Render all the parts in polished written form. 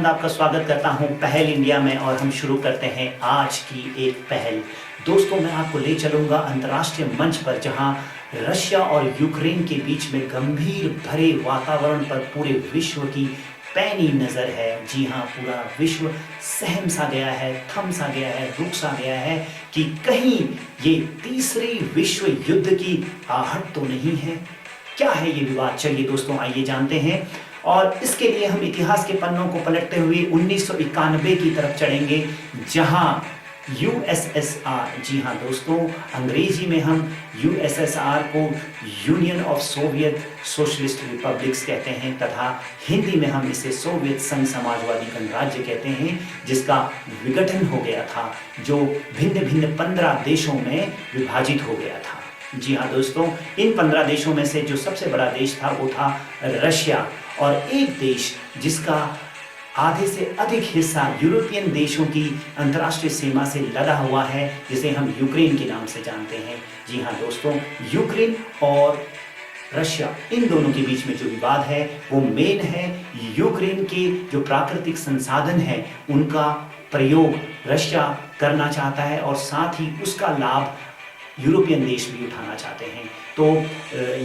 आनंद आपका स्वागत करता हूं पहल इंडिया में और हम शुरू करते हैं आज की एक पहल। दोस्तों, मैं आपको ले चलूंगा अंतर्राष्ट्रीय मंच पर जहां रशिया और यूक्रेन के बीच में गंभीर भरे वातावरण पर पूरे विश्व की पैनी नज़र है। जी हाँ, पूरा विश्व सहम सा गया है, थम सा गया है, रुक सा गया है कि कहीं ये तीसरे विश्व युद्ध की आहट तो नहीं है। क्या है ये विवाद? चलिए दोस्तों, आइए जानते हैं। और इसके लिए हम इतिहास के पन्नों को पलटते हुए 1991 की तरफ चढ़ेंगे, जहां यूएसएसआर, जी हाँ दोस्तों, अंग्रेजी में हम यूएसएसआर को union of Soviet socialist republics कहते हैं तथा हिंदी में हम इसे सोवियत संघ समाजवादी गणराज्य कहते हैं, जिसका विघटन हो गया था, जो भिन्न भिन्न 15 देशों में विभाजित हो गया था। जी हाँ दोस्तों, इन 15 देशों में से जो सबसे बड़ा देश था वो था रशिया, और एक देश जिसका आधे से अधिक हिस्सा यूरोपियन देशों की अंतर्राष्ट्रीय सीमा से लगा हुआ है, जिसे हम यूक्रेन के नाम से जानते हैं। जी हाँ दोस्तों, यूक्रेन और रशिया, इन दोनों के बीच में जो विवाद है वो मेन है यूक्रेन के जो प्राकृतिक संसाधन हैं उनका प्रयोग रशिया करना चाहता है और साथ ही उसका लाभ यूरोपियन देश भी उठाना चाहते हैं। तो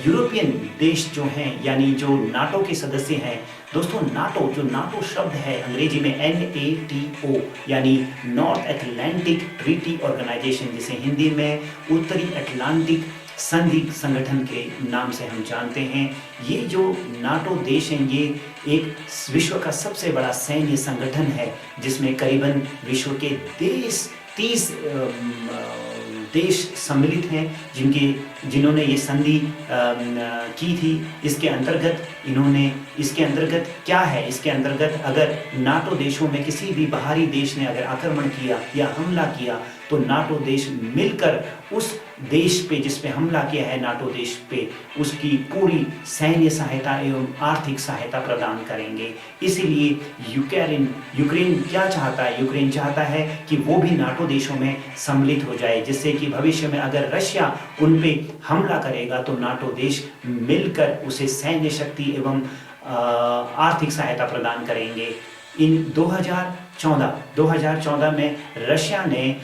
यूरोपियन देश जो हैं, यानी जो नाटो के सदस्य हैं, दोस्तों नाटो, जो नाटो शब्द है अंग्रेजी में NATO, यानी नॉर्थ अटलांटिक ट्रीटी ऑर्गेनाइजेशन, जिसे हिंदी में उत्तरी अटलांटिक संधि संगठन के नाम से हम जानते हैं। ये जो नाटो देश हैं, ये एक विश्व का सबसे बड़ा सैन्य संगठन है, जिसमें करीबन विश्व के 30 देश सम्मिलित हैं, जिन्होंने ये संधि की थी। इसके अंतर्गत क्या है? इसके अंतर्गत अगर नाटो देशों में किसी भी बाहरी देश ने अगर आक्रमण किया या हमला किया तो नाटो देश मिलकर उस देश पे जिस पे हमला किया है, नाटो देश पे, उसकी पूरी सैन्य सहायता एवं आर्थिक सहायता प्रदान करेंगे। इसीलिए यूक्रेन क्या चाहता है? यूक्रेन चाहता है कि वो भी नाटो देशों में सम्मिलित हो जाए, जिससे कि भविष्य में अगर रशिया उन पे हमला करेगा तो नाटो देश मिलकर उसे सैन्य शक्ति एवं आर्थिक सहायता प्रदान करेंगे। इन 2014 में रशिया ने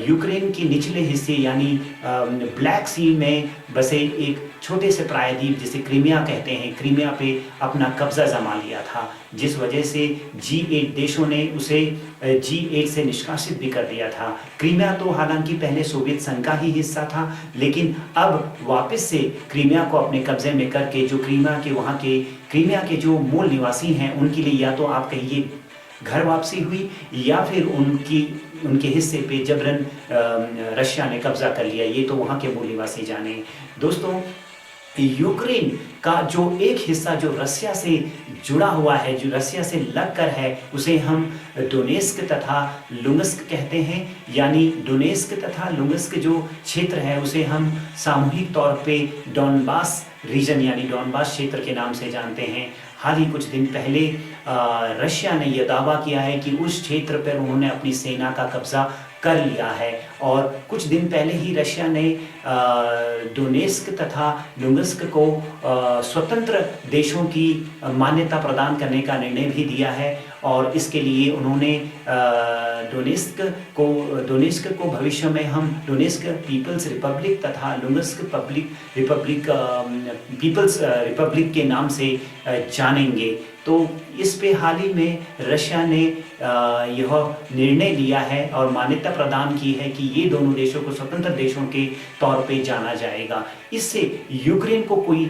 यूक्रेन के निचले हिस्से यानी ब्लैक सी में बसे एक छोटे से प्रायद्वीप जिसे क्रीमिया कहते हैं, क्रीमिया पे अपना कब्जा जमा लिया था, जिस वजह से G8 देशों ने उसे G8 से निष्कासित भी कर दिया था। क्रीमिया तो हालांकि पहले सोवियत संघ का ही हिस्सा था, लेकिन अब वापस से क्रीमिया को अपने कब्जे में करके जो क्रीमिया के जो मूल निवासी हैं उनके लिए या तो आप कहिए घर वापसी हुई या फिर उनके हिस्से पे जबरन रशिया ने कब्जा कर लिया। ये तो वहाँ के मूल निवासी जाने। दोस्तों, यूक्रेन का जो एक हिस्सा जो रशिया से जुड़ा हुआ है, जो रशिया से लगकर है, उसे हम डोनेस्क तथा लुंगस्क कहते हैं। यानी डोनेस्क तथा लुंगस्क जो क्षेत्र है उसे हम सामूहिक तौर पे डॉनबास रीजन यानी डॉनबास क्षेत्र के नाम से जानते हैं। हाल ही कुछ दिन पहले रशिया ने यह दावा किया है कि उस क्षेत्र पर उन्होंने अपनी सेना का कब्जा कर लिया है, और कुछ दिन पहले ही रशिया ने डोनेस्क तथा लुंगस्क को स्वतंत्र देशों की मान्यता प्रदान करने का निर्णय भी दिया है। और इसके लिए उन्होंने डोनेस्क को भविष्य में हम डोनेस्क पीपल्स रिपब्लिक तथा लुंगस्क पीपल्स रिपब्लिक के नाम से जानेंगे। तो इस पे हाल ही में रशिया ने यह निर्णय लिया है और मान्यता प्रदान की है कि ये दोनों देशों को स्वतंत्र देशों के तौर पे जाना जाएगा। इससे यूक्रेन को कोई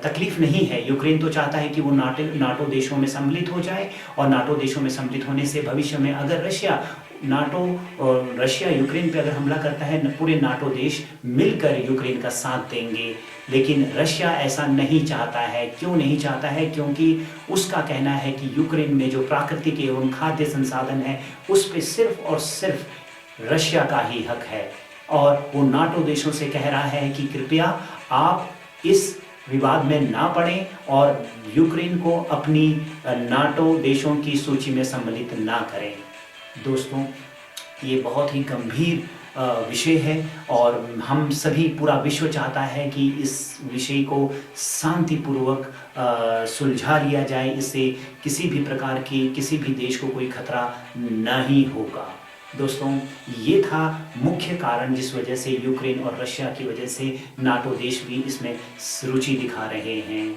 तकलीफ नहीं है। यूक्रेन तो चाहता है कि वो नाटो देशों में सम्मिलित हो जाए, और नाटो देशों में सम्मिलित होने से भविष्य में अगर रशिया यूक्रेन पे अगर हमला करता है, पूरे नाटो देश मिलकर यूक्रेन का साथ देंगे। लेकिन रशिया ऐसा नहीं चाहता है। क्यों नहीं चाहता है? क्योंकि उसका कहना है कि यूक्रेन में जो प्राकृतिक एवं खाद्य संसाधन है उस पे सिर्फ और सिर्फ रशिया का ही हक है, और वो नाटो देशों से कह रहा है कि कृपया आप इस विवाद में ना पड़ें और यूक्रेन को अपनी नाटो देशों की सूची में सम्मिलित ना करें। दोस्तों, ये बहुत ही गंभीर विषय है और हम सभी, पूरा विश्व चाहता है कि इस विषय को शांतिपूर्वक सुलझा लिया जाए। इससे किसी भी प्रकार की, किसी भी देश को कोई खतरा नहीं होगा। दोस्तों, ये था मुख्य कारण जिस वजह से यूक्रेन और रशिया की वजह से नाटो देश भी इसमें रुचि दिखा रहे हैं।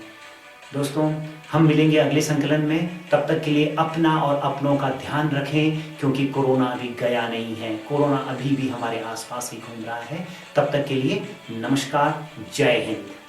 दोस्तों, हम मिलेंगे अगले संकलन में। तब तक के लिए अपना और अपनों का ध्यान रखें, क्योंकि कोरोना अभी गया नहीं है। कोरोना अभी भी हमारे आसपास ही घूम रहा है। तब तक के लिए नमस्कार, जय हिंद।